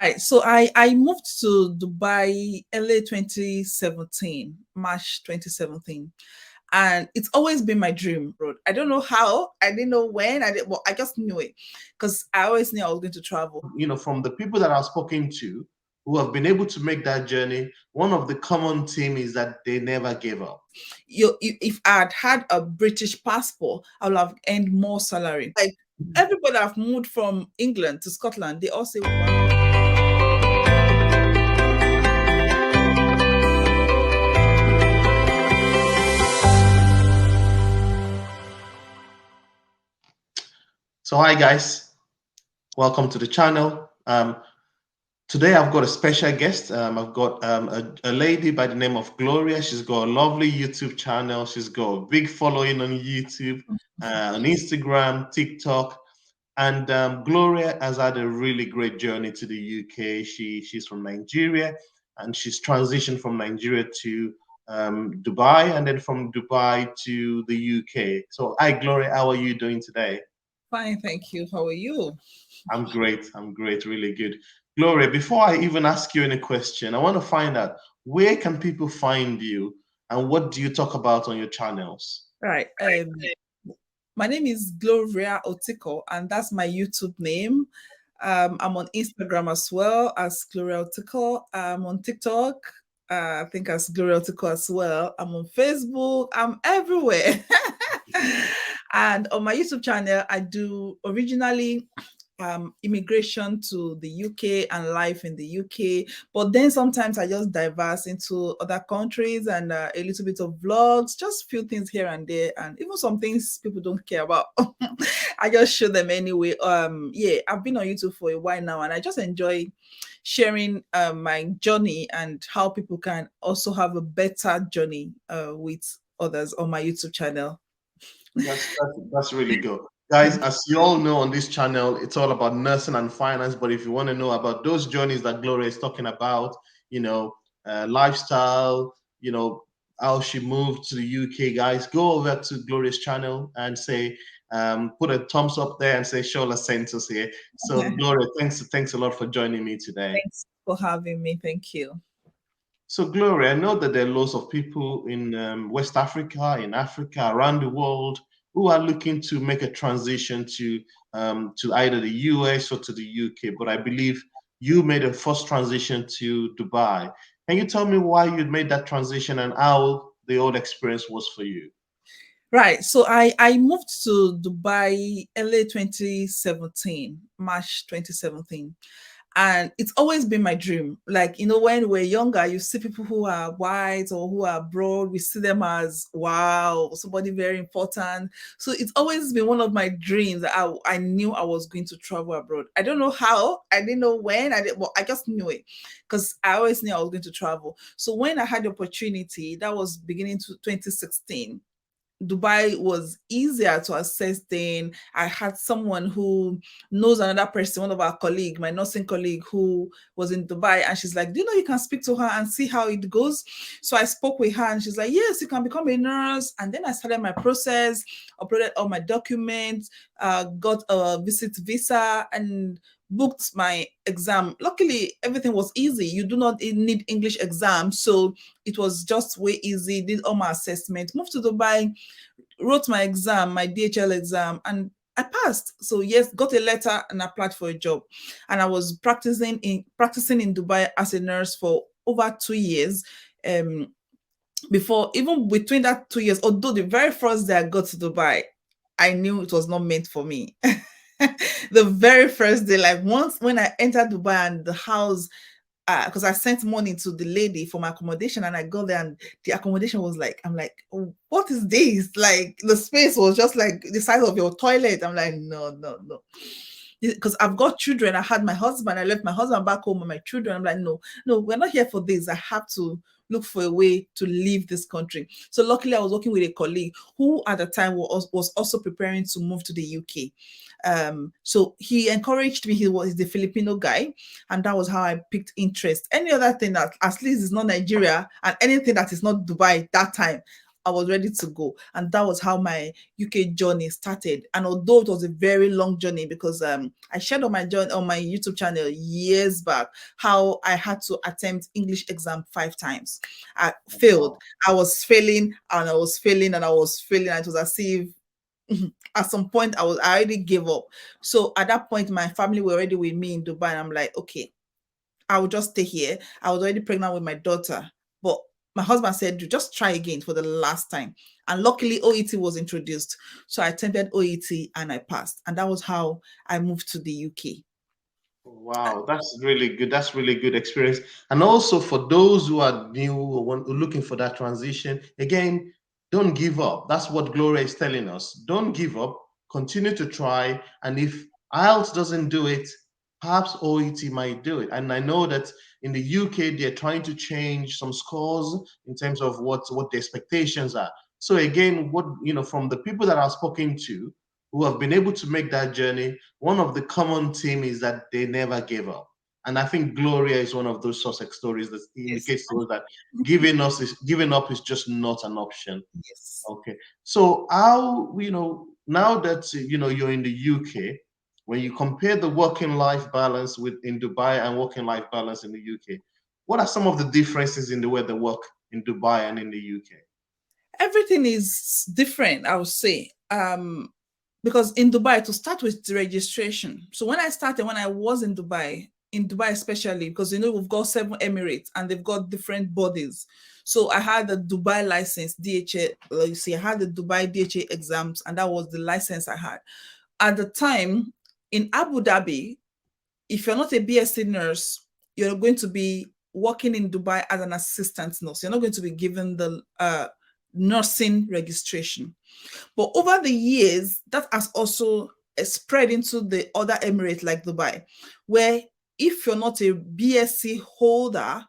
Right. So I moved to Dubai early 2017, March 2017. And it's always been my dream, bro. I don't know how, I didn't know when, well, I just knew it because I always knew I was going to travel. From the people that I've spoken to who have been able to make that journey, one of the common theme is that they never gave up. If I had a British passport, I would have earned more salary. Like everybody I've moved from England to Scotland, they all say, wow. So hi guys, welcome to the channel. Today I've got a special guest. I've got a lady by the name of Gloria. She's got a lovely YouTube channel. She's got a big following on YouTube, on Instagram, TikTok. And Gloria has had a really great journey to the UK. She's from Nigeria, and she's transitioned from Nigeria to Dubai, and then from Dubai to the UK. So hi Gloria, how are you doing today? Fine, thank you. How are you? I'm great. I'm great. Really good. Gloria, before I even ask you any question, I want to find out where can people find you and what do you talk about on your channels? Right. My name is Gloria Otikor, and that's my YouTube name. I'm on Instagram as well as Gloria Otikor. I'm on TikTok, I think as Gloria Otikor as well. I'm on Facebook. I'm everywhere. And on my YouTube channel, I do originally immigration to the UK and life in the UK. But then sometimes I just diverse into other countries and a little bit of vlogs, just a few things here and there, and even some things people don't care about. I just show them anyway. Yeah, I've been on YouTube for a while now, and I just enjoy sharing my journey and how people can also have a better journey with others on my YouTube channel. That's really good. Guys, as you all know on this channel, it's all about nursing and finance. But if you want to know about those journeys that Gloria is talking about, lifestyle, how she moved to the UK, guys, go over to Gloria's channel and say, put a thumbs up there and say, Shola sent us here. So, Gloria, thanks a lot for joining me today. Thanks for having me. Thank you. So, Gloria, I know that there are lots of people in West Africa, in Africa, around the world who are looking to make a transition to either the US or to the UK. But I believe you made a first transition to Dubai. Can you tell me why you made that transition and how the whole experience was for you? Right. So I moved to Dubai early 2017, March 2017. And it's always been my dream. Like, when we're younger, you see people who are white or who are abroad, we see them as, wow, somebody very important. So it's always been one of my dreams that I knew I was going to travel abroad. I don't know how, I didn't know when, well, I just knew it because I always knew I was going to travel. So when I had the opportunity, that was beginning to 2016. Dubai was easier to access then. I had someone who knows another person, one of our colleague, my nursing colleague who was in Dubai, and she's like, do you know you can speak to her and see how it goes? So I spoke with her and she's like, yes, you can become a nurse. And then I started my process, uploaded all my documents, got a visit visa and booked my exam. Luckily, everything was easy. You do not need English exam. So it was just way easy. Did all my assessment, moved to Dubai, wrote my exam, my DHL exam, and I passed. So yes, got a letter and applied for a job. And I was practicing in Dubai as a nurse for over 2 years. Before, even between that 2 years, although the very first day I got to Dubai, I knew it was not meant for me. The very first day, like once when I entered Dubai and the house, because I sent money to the lady for my accommodation and I got there and the accommodation was like, I'm like, oh, what is this? Like the space was just like the size of your toilet. I'm like, no, no, no. Because I've got children. I had my husband. I left my husband back home with my children. I'm like, no, no, we're not here for this. I have to look for a way to leave this country. So luckily, I was working with a colleague who at the time was also preparing to move to the UK. So he encouraged me. He was the Filipino guy, and that was how I picked interest. Any other thing that at least is not Nigeria and anything that is not Dubai that time, I was ready to go. And that was how my UK journey started. And although it was a very long journey, because I shared on my journey on my YouTube channel years back how I had to attempt English exam 5 times. I failed. Wow. I was failing and I was failing and I was failing. And it was as if at some point I already gave up. So at that point, my family were already with me in Dubai. And I'm like, okay, I will just stay here. I was already pregnant with my daughter. But my husband said, just try again for the last time. And luckily, OET was introduced. So I attempted OET and I passed. And that was how I moved to the UK. Wow, that's really good. That's really good experience. And also for those who are new or looking for that transition, again, don't give up. That's what Gloria is telling us. Don't give up. Continue to try. And if IELTS doesn't do it, perhaps OET might do it. And I know that in the UK, they're trying to change some scores in terms of what the expectations are. So again, what from the people that I've spoken to who have been able to make that journey, one of the common theme is that they never gave up. And I think Gloria is one of those success stories that Yes. indicates to us that giving up is just not an option. Yes. Okay. So how, now that you're in the UK, when you compare the working life balance in Dubai and working life balance in the UK, what are some of the differences in the way they work in Dubai and in the UK? Everything is different, I would say. Because in Dubai, to start with the registration. So when I was in Dubai especially, because we've got 7 Emirates and they've got different bodies. So I had the Dubai license, DHA, you see, I had the Dubai DHA exams, and that was the license I had. At the time, in Abu Dhabi, if you're not a BSc nurse, you're going to be working in Dubai as an assistant nurse. You're not going to be given the nursing registration. But over the years, that has also spread into the other Emirates like Dubai, where if you're not a BSc holder,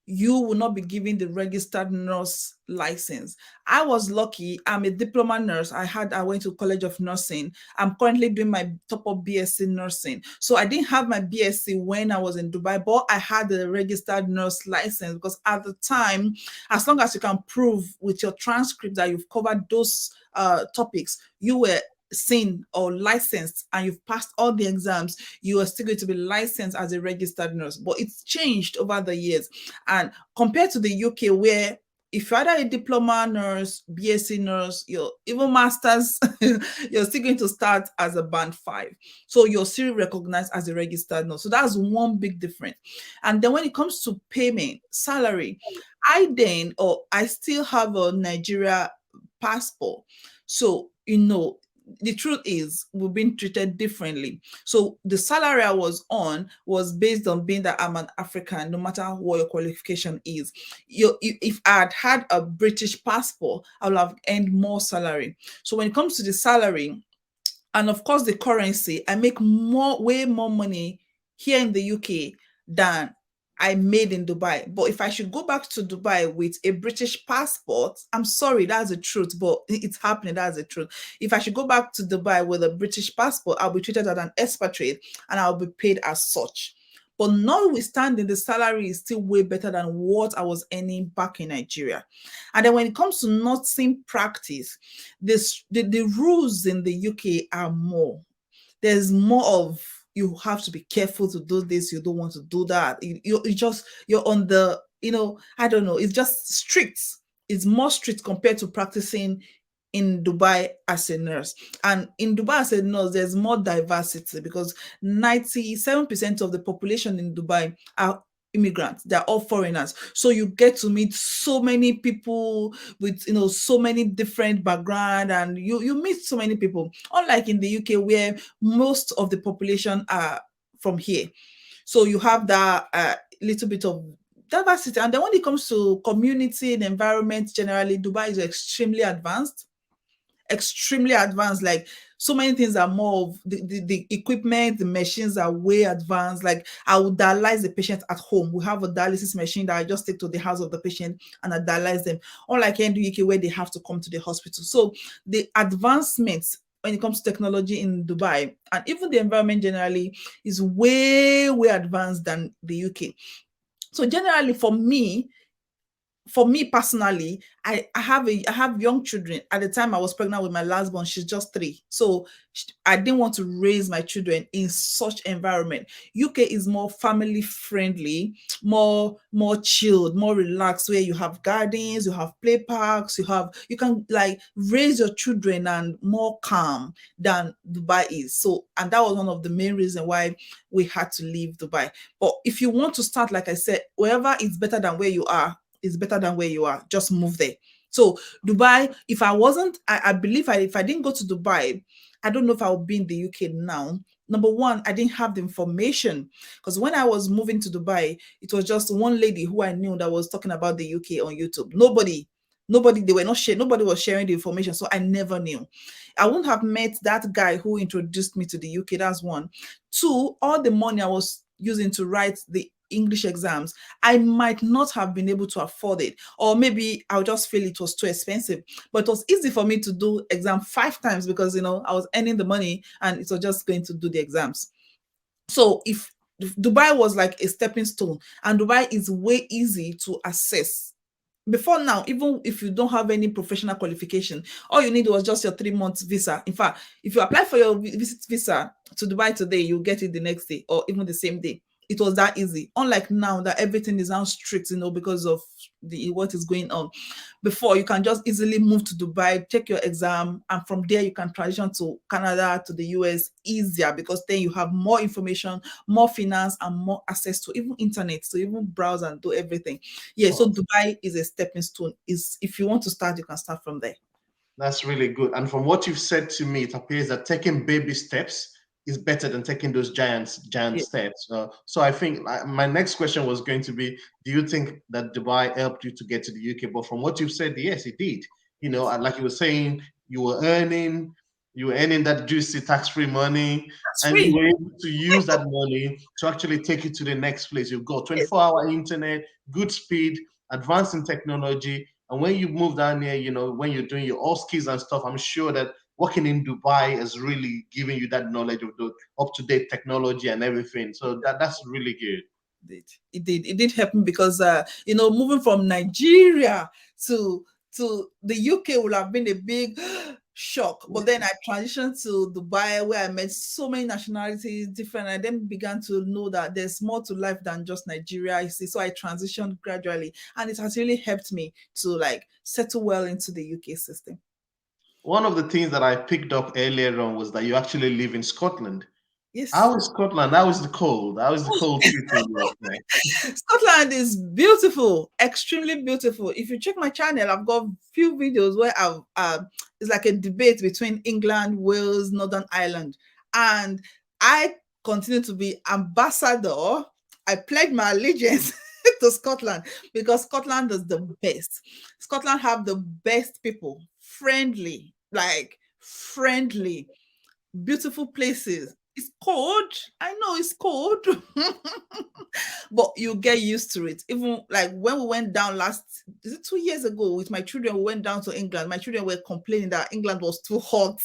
you will not be given the registered nurse license. I was lucky. I'm a diploma nurse. I went to College of Nursing. I'm currently doing my top up BSc nursing. So I didn't have my BSc when I was in Dubai, but I had the registered nurse license because at the time, as long as you can prove with your transcript that you've covered those topics, you were seen or licensed and you've passed all the exams, you are still going to be licensed as a registered nurse. But it's changed over the years. And compared to the UK, where if you're either a diploma nurse, BSc nurse, you're even masters, you're still going to start as a band 5. So you're still recognized as a registered nurse. So that's one big difference. And then when it comes to payment, salary, I still have a Nigeria passport. So, the truth is we've been treated differently. So the salary I was on was based on being that I'm an African, no matter what your qualification is. If I had had a British passport, I would have earned more salary. So when it comes to the salary, and of course the currency, I make way more money here in the UK than I made in Dubai. But if I should go back to Dubai with a British passport, I'm sorry, that's the truth, but it's happening, that's the truth. If I should go back to Dubai with a British passport, I'll be treated as an expatriate and I'll be paid as such. But notwithstanding, the salary is still way better than what I was earning back in Nigeria. And then when it comes to nursing practice, the rules in the UK are more. There's more of, you have to be careful to do this, you don't want to do that. You're on the, I don't know, it's just strict. It's more strict compared to practicing in Dubai as a nurse. And in Dubai as a nurse, there's more diversity because 97% of the population in Dubai are immigrants. They're all foreigners. So you get to meet so many people with, so many different background, and you meet so many people. Unlike in the UK where most of the population are from here. So you have that little bit of diversity. And then when it comes to community and environment, generally, Dubai is extremely advanced. Like, so many things are more of the equipment, the machines are way advanced. Like, I would dialyze the patient at home. We have a dialysis machine that I just take to the house of the patient and I dialyze them. Unlike in the UK where they have to come to the hospital. So the advancements when it comes to technology in Dubai and even the environment generally is way advanced than the UK. So generally for me, for me personally, I have young children. At the time I was pregnant with my last born, she's just 3. So I didn't want to raise my children in such environment. UK is more family friendly, more chilled, more relaxed, where you have gardens, you have play parks, you can like raise your children and more calm than Dubai is. So, and that was one of the main reasons why we had to leave Dubai. But if you want to start, like I said, wherever is better than where you are, is better than where you are. Just move there. So Dubai, if I wasn't, I believe if I didn't go to Dubai, I don't know if I would be in the UK now. Number one, I didn't have the information, because when I was moving to Dubai, it was just one lady who I knew that was talking about the UK on YouTube. Nobody, they were not sharing, nobody was sharing the information. So I never knew. I wouldn't have met that guy who introduced me to the UK. That's one. Two, all the money I was using to write the English exams, I might not have been able to afford it, or maybe I'll just feel it was too expensive. But it was easy for me to do exam 5 times, because I was earning the money and it was just going to do the exams. So if Dubai was like a stepping stone, and Dubai is way easy to access. Before now, even if you don't have any professional qualification, all you need was just your 3 months visa. In fact, if you apply for your visit visa to Dubai today, you get it the next day or even the same day. It was that easy. Unlike now that everything is now strict, because of the what is going on. Before, you can just easily move to Dubai, take your exam, and from there you can transition to Canada, to the US easier, because then you have more information, more finance, and more access to even internet, to even browse and do everything. Yeah, so Oh, Dubai is a stepping stone. Is If you want to start, you can start from there. that's really good. And from what you've said to me, it appears that taking baby steps is better than taking those giant Yeah. steps. So I think my next question was going to be, do you think that Dubai helped you to get to the UK? But from what you've said, yes, it did. And like you were saying, you were earning that juicy tax-free money, That's and you free. were able to use that money to actually take you to the next place. You've got Yes. 24-hour internet, good speed, advancing technology. And when you move down here, when you're doing your all skills and stuff, I'm sure that working in Dubai is really giving you that knowledge of the up-to-date technology and everything. So that's really good. It did help me, because moving from Nigeria to the UK would have been a big shock. But then I transitioned to Dubai, where I met so many nationalities, different. I then began to know that there's more to life than just Nigeria. You see, so I transitioned gradually, and it has really helped me to like settle well into the UK system. One of the things that I picked up earlier on was that you actually live in Scotland. Yes. How is Scotland? How is the cold? How is the cold treating you up there? Scotland is beautiful, extremely beautiful. If you check my channel, I've got few videos where I've it's like a debate between England, Wales, Northern Ireland, and I continue to be ambassador. I pledge my allegiance to Scotland, because Scotland is the best. Scotland have the best people, friendly, like friendly, beautiful places. It's cold. I know it's cold, but you get used to it. Even like when we went down is it 2 years ago with my children, we went down to England. My children were complaining that England was too hot,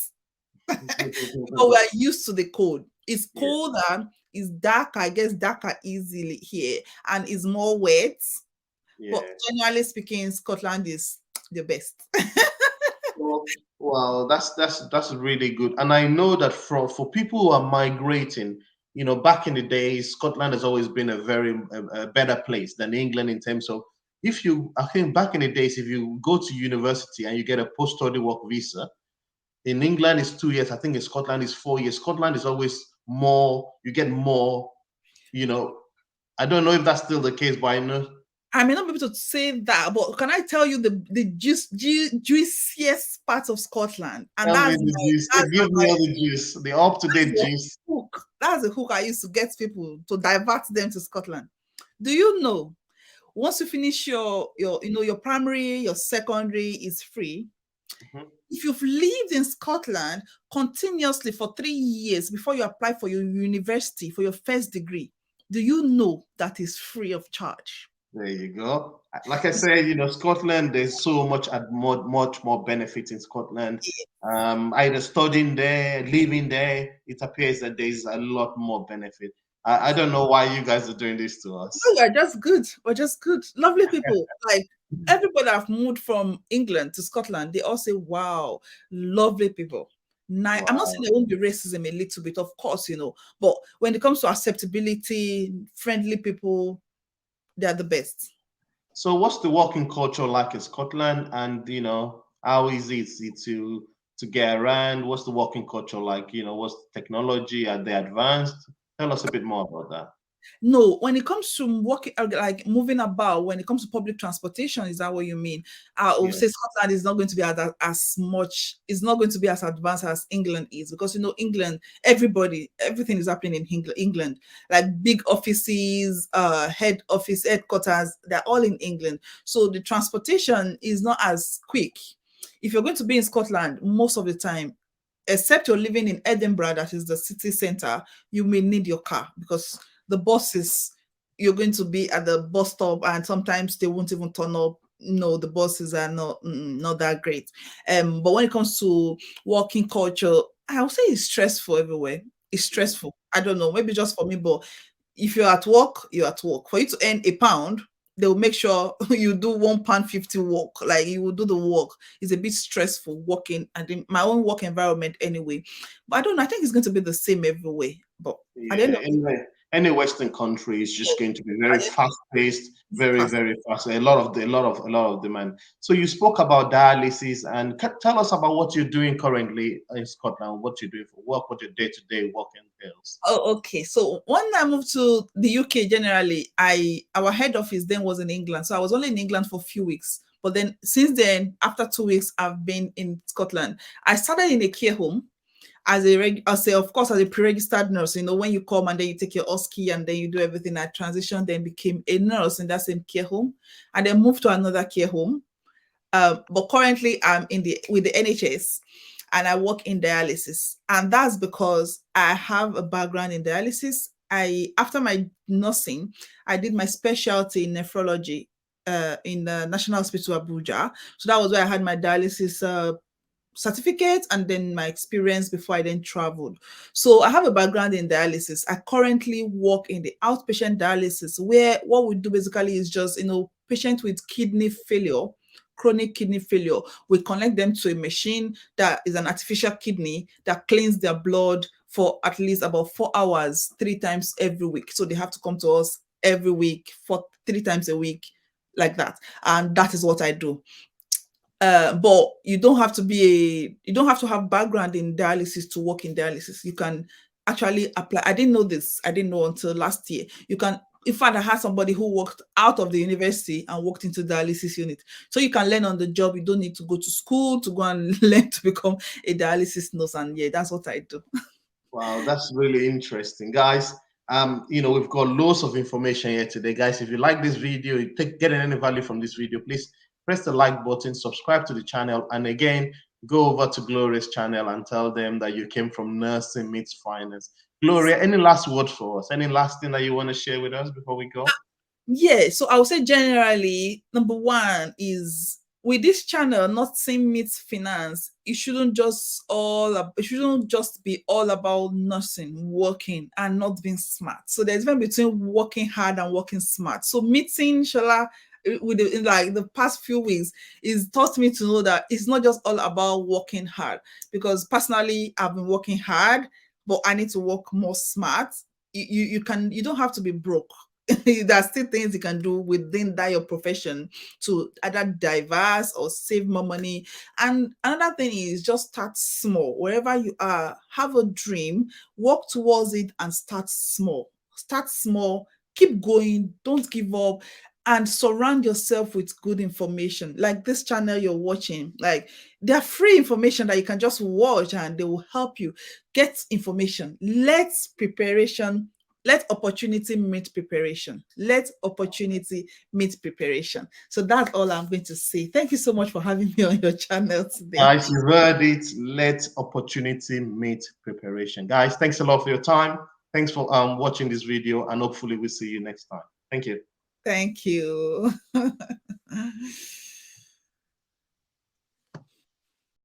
because we are used to the cold. It's Yeah. colder, it's darker, I guess darker easily here, and it's more wet. But Yeah. generally speaking, Scotland is the best. Well, that's really good. And I know that for people who are migrating, back in the days, Scotland has always been a better place than England in terms of, I think back in the days, if you go to university and you get a post-study work visa, in England it's 2 years. I think in Scotland it's 4 years. Scotland is always more, you get more, you know. I don't know if that's still the case, but I know. I may not be able to say that, but can I tell you the juiciest part of Scotland? And Tell me the juice. Give me all the juice, the up-to-date that's juice. hook. That's the hook I used to get people to divert them to Scotland. Do you know, once you finish your primary, your secondary is free. Mhm. If you've lived in Scotland continuously for 3 years before you apply for your university for your first degree, do you know that is free of charge? There you go. Like I said, Scotland, there's so much more benefit in Scotland. Either studying there, living there, it appears that there's a lot more benefit. I don't know why you guys are doing this to No, us. we're just good. We're just good. Lovely people. Like everybody I've moved from England to Scotland, they all say, wow, lovely people. I'm not saying Wow. there won't be racism a little bit, of course, but when it comes to acceptability, friendly people, they're the best. So what's the working culture like in Scotland, and how easy is it to get around? What's the working culture like? What's the technology? Are they advanced? Tell us a bit more about that. No, when it comes to walking, like moving about, when it comes to public transportation, is that what you mean? I would Yeah. say Scotland is not going to be as much, it's not going to be as advanced as England is, because England, everything is happening in England, like big offices, head office, headquarters, they're all in England. So the transportation is not as quick. If you're going to be in Scotland, most of the time, except you're living in Edinburgh, that is the city center, you may need your car, because the buses, you're going to be at the bus stop and sometimes they won't even turn up. No, the buses are not that great. But when it comes to working culture, I would say it's stressful everywhere. It's stressful. I don't know, maybe just for me, but if you're at work, you're at work. For you to earn £1, they will make sure you do £1.50 work. Like you will do the work. It's a bit stressful working and in my own work environment anyway. But I don't know. I think it's going to be the same everywhere. But at the end Yeah, of any Western country is just going to be very it, fast paced, it's very fast. very fast. A lot of demand. So you spoke about dialysis, and tell us about what you're doing currently in Scotland. What you're doing for work, what your day to day work entails. Oh, okay. So when I moved to the UK, generally, our head office then was in England. So I was only in England for a few weeks. But then since then, after 2 weeks, I've been in Scotland. I started in a care home of course, as a pre-registered nurse. When you come and then you take your OSCE and then you do everything. I transitioned, then became a nurse in that same care home, and then moved to another care home. But currently, I'm with the NHS, and I work in dialysis, and that's because I have a background in dialysis. After my nursing, I did my specialty in nephrology in the National Hospital Abuja. So that was where I had my dialysis certificate and then my experience before I then traveled. So I have a background in dialysis. I currently work in the outpatient dialysis, where what we do basically is just, patient with kidney failure, chronic kidney failure. We connect them to a machine that is an artificial kidney that cleans their blood for at least about 4 hours, 3 times every week. So they have to come to us every week for 3 times a week, like that. And that is what I do. But you don't have to have background in dialysis to work in dialysis. You can actually apply. I didn't know this. I didn't know until last year. You can, in fact, I had somebody who worked out of the university and worked into dialysis unit. So you can learn on the job. You don't need to go to school to go and learn to become a dialysis nurse. And yeah, that's what I do. Wow, that's really interesting, guys. We've got loads of information here today, guys. If you like this video, you getting any value from this video, please press the like button, subscribe to the channel, and again, go over to Gloria's channel and tell them that you came from Nursing Meets Finance. Gloria, any last word for us? Any last thing that you want to share with us before we go? Yeah, so I would say generally, number one is with this channel, Nothing Meets Finance, it shouldn't just be all about nursing, working, and not being smart. So there's a difference between working hard and working smart. So meeting Shola in like the past few weeks is taught me to know that it's not just all about working hard. Because personally, I've been working hard, but I need to work more smart. You don't have to be broke. There are still things you can do within that your profession to either diverse or save more money. And another thing is just start small. Wherever you are, have a dream, work towards it, and start small. Start small, keep going, don't give up, and surround yourself with good information. Like this channel you're watching, like they're free information that you can just watch and they will help you get information. Let opportunity meet preparation. Let opportunity meet preparation. So that's all I'm going to say. Thank you so much for having me on your channel today. Guys, you heard it. Let opportunity meet preparation. Guys, thanks a lot for your time. Thanks for watching this video, and hopefully we'll see you next time. Thank you. Thank you.